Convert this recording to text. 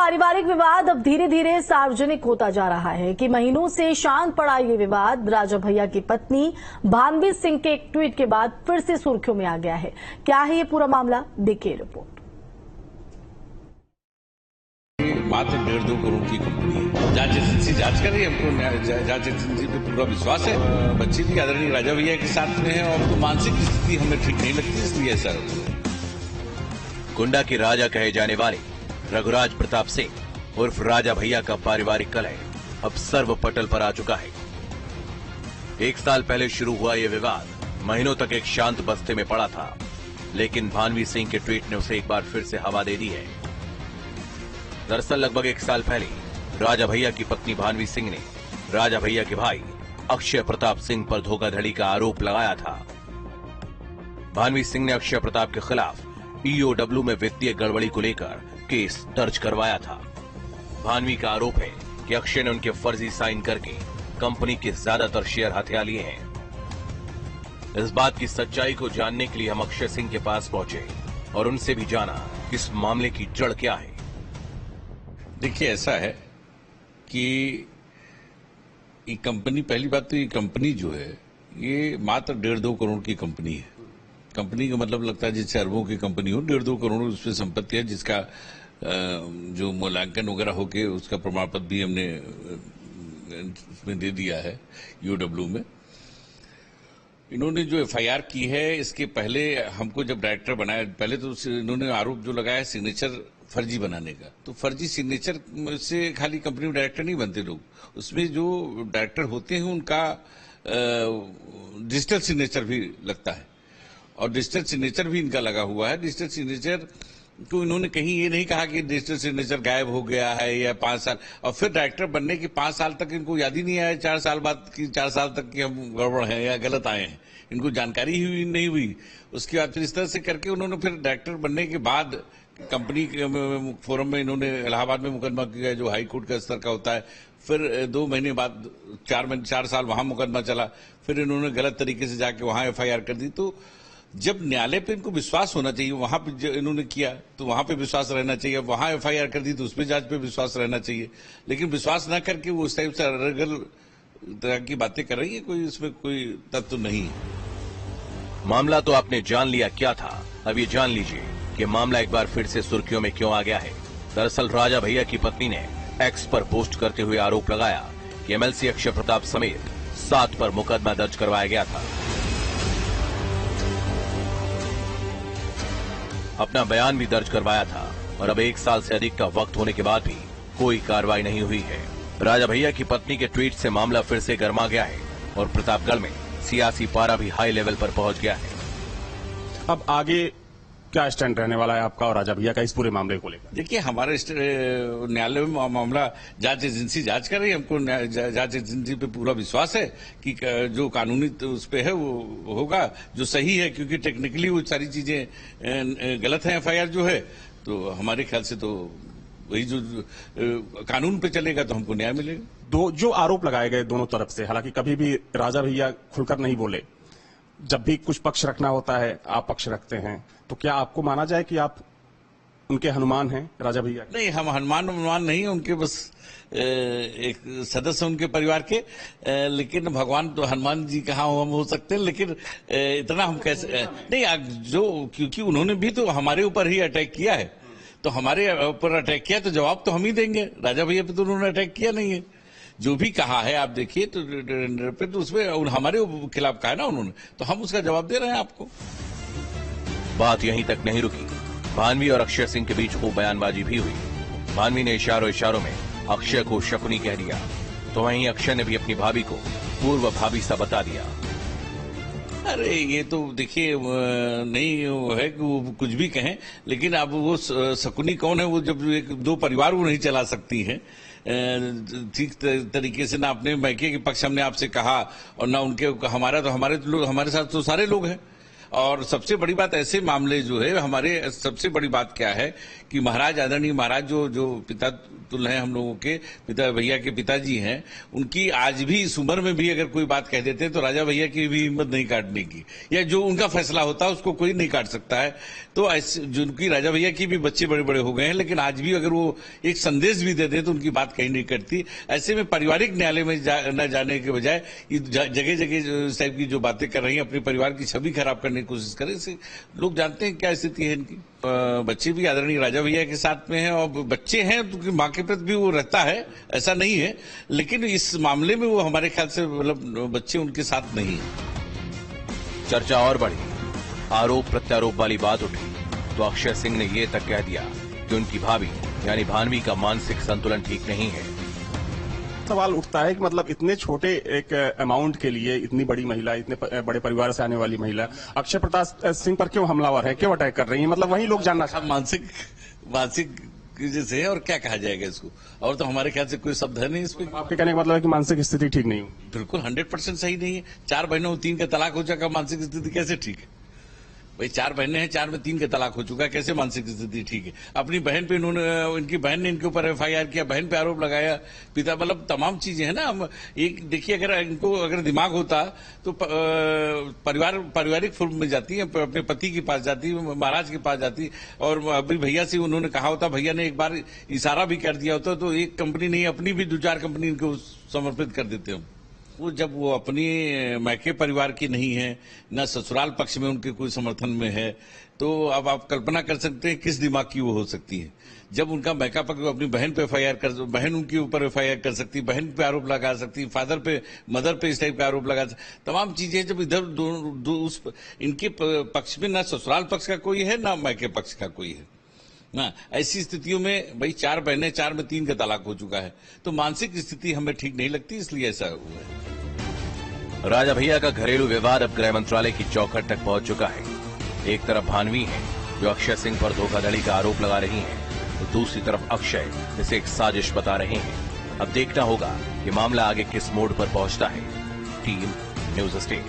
पारिवारिक विवाद अब धीरे धीरे सार्वजनिक होता जा रहा है कि महीनों से शांत पड़ा ये विवाद राजा भैया की पत्नी भानवी सिंह के एक ट्वीट के बाद फिर से सुर्खियों में आ गया है। क्या है ये पूरा मामला, देखिए रिपोर्ट। मात्र 1.5-2 करोड़ की कंपनी है। जांच एजेंसी जांच कर रही है, हमको जांच एजेंसी पे पूरा विश्वास है। बच्ची भी आदरणीय राजा भैया के साथ में है और तो मानसिक स्थिति हमें ठीक नहीं लगती, इसलिए ऐसा कुंडा के राजा कहे जाने वाले रघुराज प्रताप सिंह उर्फ राजा भैया का पारिवारिक कलह अब सर्व पटल पर आ चुका है। 1 साल पहले शुरू हुआ ये विवाद महीनों तक एक शांत बस्ते में पड़ा था, लेकिन भानवी सिंह के ट्वीट ने उसे एक बार फिर से हवा दे दी है। दरअसल लगभग 1 साल पहले राजा भैया की पत्नी भानवी सिंह ने राजा भैया के भाई अक्षय प्रताप सिंह पर धोखाधड़ी का आरोप लगाया था। भानवी सिंह ने अक्षय प्रताप के खिलाफ EOW में वित्तीय गड़बड़ी को लेकर केस दर्ज करवाया था। भानवी का आरोप है कि अक्षय ने उनके फर्जी साइन करके कंपनी के ज्यादातर शेयर हथिया लिए हैं। इस बात की सच्चाई को जानने के लिए हम अक्षय सिंह के पास पहुंचे और उनसे भी जाना कि इस मामले की जड़ क्या है। देखिए, ऐसा है कि ये कंपनी, पहली बात तो ये कंपनी जो है ये मात्र 1.5-2 करोड़ की कंपनी है। कंपनी का मतलब लगता है जैसे अरबों की कंपनी हो। 1.5-2 करोड़ उसमें संपत्ति है, जिसका जो मूल्यांकन वगैरह होके उसका प्रमाण पत्र भी हमने उसमें दे दिया है EOW में। इन्होंने जो FIR की है, इसके पहले हमको जब डायरेक्टर बनाया, पहले तो इन्होंने आरोप जो लगाया सिग्नेचर फर्जी बनाने का। तो फर्जी सिग्नेचर से खाली कंपनी में डायरेक्टर नहीं बनते लोग, उसमें जो डायरेक्टर होते हैं उनका डिजिटल सिग्नेचर भी लगता है और डिजिटल सिग्नेचर भी इनका लगा हुआ है। डिजिटल सिग्नेचर तो इन्होंने कहीं ये नहीं कहा कि डिजिटल सिग्नेचर गायब हो गया है या 5 साल, और फिर डायरेक्टर बनने के 5 साल तक इनको याद ही नहीं आया 4 साल बाद की 4 साल तक की हम गड़बड़ हैं या गलत आए हैं, इनको जानकारी ही नहीं हुई। उसके बाद फिर इस तरह से करके उन्होंने फिर डायरेक्टर बनने के बाद कंपनी के फोरम में इन्होंने इलाहाबाद में मुकदमा किया जो हाई कोर्ट का स्तर का होता है। फिर 2 महीने बाद 4 साल वहां मुकदमा चला, फिर इन्होंने गलत तरीके से जाके वहां FIR कर दी। तो जब न्यायालय पे इनको विश्वास होना चाहिए, वहां पे इन्होंने किया तो वहां पे विश्वास रहना चाहिए। वहां FIR कर दी तो उसमें जांच पे विश्वास रहना चाहिए, लेकिन विश्वास न करके वो उस टाइप से अलग तरह की बातें कर रही है। कोई इसमें कोई तत्व नहीं है। मामला तो आपने जान लिया क्या था, अब ये जान लीजिए कि मामला एक बार फिर से सुर्खियों में क्यों आ गया है। दरअसल राजा भैया की पत्नी ने X पर पोस्ट करते हुए आरोप लगाया कि MLC अक्षय प्रताप समेत 7 पर मुकदमा दर्ज करवाया गया था। अपना बयान भी दर्ज करवाया था और अब 1 साल से अधिक का वक्त होने के बाद भी कोई कार्रवाई नहीं हुई है। राजा भैया की पत्नी के ट्वीट से मामला फिर से गर्मा गया है और प्रतापगढ़ में सियासी पारा भी हाई लेवल पर पहुंच गया है। अब आगे क्या स्टैंड रहने वाला है आपका और राजा भैया का इस पूरे मामले को लेकर? देखिए, हमारे न्यायालय में मामला जांच एजेंसी जांच कर रही है। हमको जांच एजेंसी पे पूरा विश्वास है कि जो कानूनी उस पे है वो होगा जो सही है, क्योंकि टेक्निकली वो सारी चीजें गलत है FIR जो है। तो हमारे ख्याल से तो वही जो कानून पे चलेगा तो हमको न्याय मिलेगा। जो आरोप लगाए गए दोनों तरफ से, हालांकि कभी भी राजा भैया खुलकर नहीं बोले, जब भी कुछ पक्ष रखना होता है आप पक्ष रखते हैं, तो क्या आपको माना जाए कि आप उनके हनुमान हैं राजा भैया? नहीं, हम हनुमान नहीं, उनके बस एक सदस्य उनके परिवार के। लेकिन भगवान तो हनुमान जी कहाँ हम हो सकते हैं, लेकिन इतना हम कैसे नहीं, जो क्योंकि उन्होंने भी तो हमारे ऊपर ही अटैक किया है, तो हमारे ऊपर अटैक किया तो जवाब तो हम ही देंगे। राजा भैया पे तो उन्होंने अटैक किया नहीं है। जो भी कहा है आप देखिए तो उसमें हमारे खिलाफ कहा है ना उन्होंने, तो हम उसका जवाब दे रहे हैं आपको। बात यहीं तक नहीं रुकी, भानवी और अक्षय सिंह के बीच खूब बयानबाजी भी हुई। भानवी ने इशारों में अक्षय को शकुनी कह दिया, तो वहीं अक्षय ने भी अपनी भाभी को पूर्व भाभी सा बता दिया। अरे ये तो देखिए नहीं वो है कि वो कुछ भी कहें, लेकिन अब वो शकुनी कौन है? वो जब 2 परिवार वो नहीं चला सकती है ठीक तरीके से, ना अपने मैके के पक्ष हमने आपसे कहा और ना उनके हमारे साथ तो सारे लोग हैं। और सबसे बड़ी बात ऐसे मामले जो है, हमारे सबसे बड़ी बात क्या है कि महाराज आदरणीय महाराज जो पिता समतुल्य हैं, हम लोगों के पिता भैया के पिताजी हैं, उनकी आज भी इस उम्र में भी अगर कोई बात कह देते हैं तो राजा भैया की भी हिम्मत नहीं काटने की, या जो उनका फैसला होता है उसको कोई नहीं काट सकता है। तो ऐसे जिनकी राजा भैया की भी बच्चे बड़े बड़े हो गए हैं, लेकिन आज भी अगर वो एक संदेश भी दे दें तो उनकी बात कहीं नहीं कटती। ऐसे में पारिवारिक न्यायालय में न जाने के बजाय जगह जगह इस टाइप की जो बातें कर रही हैं, अपने परिवार की छवि खराब करने की कोशिश करें। इससे लोग जानते हैं क्या स्थिति है इनकी। बच्चे भी आदरणीय राजा भैया के साथ में हैं, और बच्चे हैं तो मां के प्रति भी वो रहता है, ऐसा नहीं है, लेकिन इस मामले में वो हमारे ख्याल से मतलब बच्चे उनके साथ नहीं है। चर्चा और बढ़ी, आरोप प्रत्यारोप वाली बात उठी तो अक्षय सिंह ने ये तक कह दिया कि उनकी भाभी यानी भानवी का मानसिक संतुलन ठीक नहीं है। सवाल उठता है कि मतलब इतने छोटे एक अमाउंट के लिए इतनी बड़ी महिला, इतने बड़े परिवार से आने वाली महिला अक्षय प्रताप सिंह पर क्यों हमलावर है, क्यों अटैक कर रही है? मतलब वही लोग जानना चाहते हैं। मानसिक जैसे है, और क्या कहा जाएगा इसको, और तो हमारे ख्याल से कोई शब्द है नहीं इस पे। आपके कहने का मतलब है कि मानसिक स्थिति ठीक नहीं हो? बिल्कुल 100% सही नहीं है। 4 बहनों 3 का तलाक हो जाएगा, मानसिक स्थिति कैसे ठीक है भाई? 4 बहनें हैं, 4 में 3 का तलाक हो चुका है, कैसे मानसिक स्थिति ठीक है? अपनी बहन पे इनकी बहन ने इनके ऊपर FIR किया, बहन पे आरोप लगाया, पिता, मतलब तमाम चीजें हैं ना। हम एक देखिए, अगर दिमाग होता तो पारिवारिक फॉर्म में जाती है, अपने पति के पास जाती, महाराज के पास जाती, और अभी भैया से उन्होंने कहा होता, भैया ने एक बार इशारा भी कर दिया होता तो एक कंपनी नहीं, अपनी भी 2-4 कंपनी इनको समर्पित कर देते हम। वो जब वो अपनी मैके परिवार की नहीं है, न ससुराल पक्ष में उनके कोई समर्थन में है, तो अब आप कल्पना कर सकते हैं किस दिमाग की वो हो सकती है। जब उनका मैका पक्ष अपनी बहन पे FIR कर, बहन उनके ऊपर FIR कर सकती, बहन पे आरोप लगा सकती, फादर पे, मदर पे इस टाइप का आरोप लगा, तमाम चीजें जब इधर इनके पक्ष में ना ससुराल पक्ष का कोई है, ना मैके पक्ष का कोई है ना, ऐसी स्थितियों में भाई 4 बहनें, 4 में 3 का तलाक हो चुका है, तो मानसिक स्थिति हमें ठीक नहीं लगती, इसलिए ऐसा हुआ है। राजा भैया का घरेलू विवाद अब गृह मंत्रालय की चौखट तक पहुंच चुका है। एक तरफ भानवी है जो अक्षय सिंह पर धोखाधड़ी का आरोप लगा रही हैं, तो दूसरी तरफ अक्षय इसे एक साजिश बता रहे हैं। अब देखना होगा कि मामला आगे किस मोड़ पर पहुंचता है। Team news state.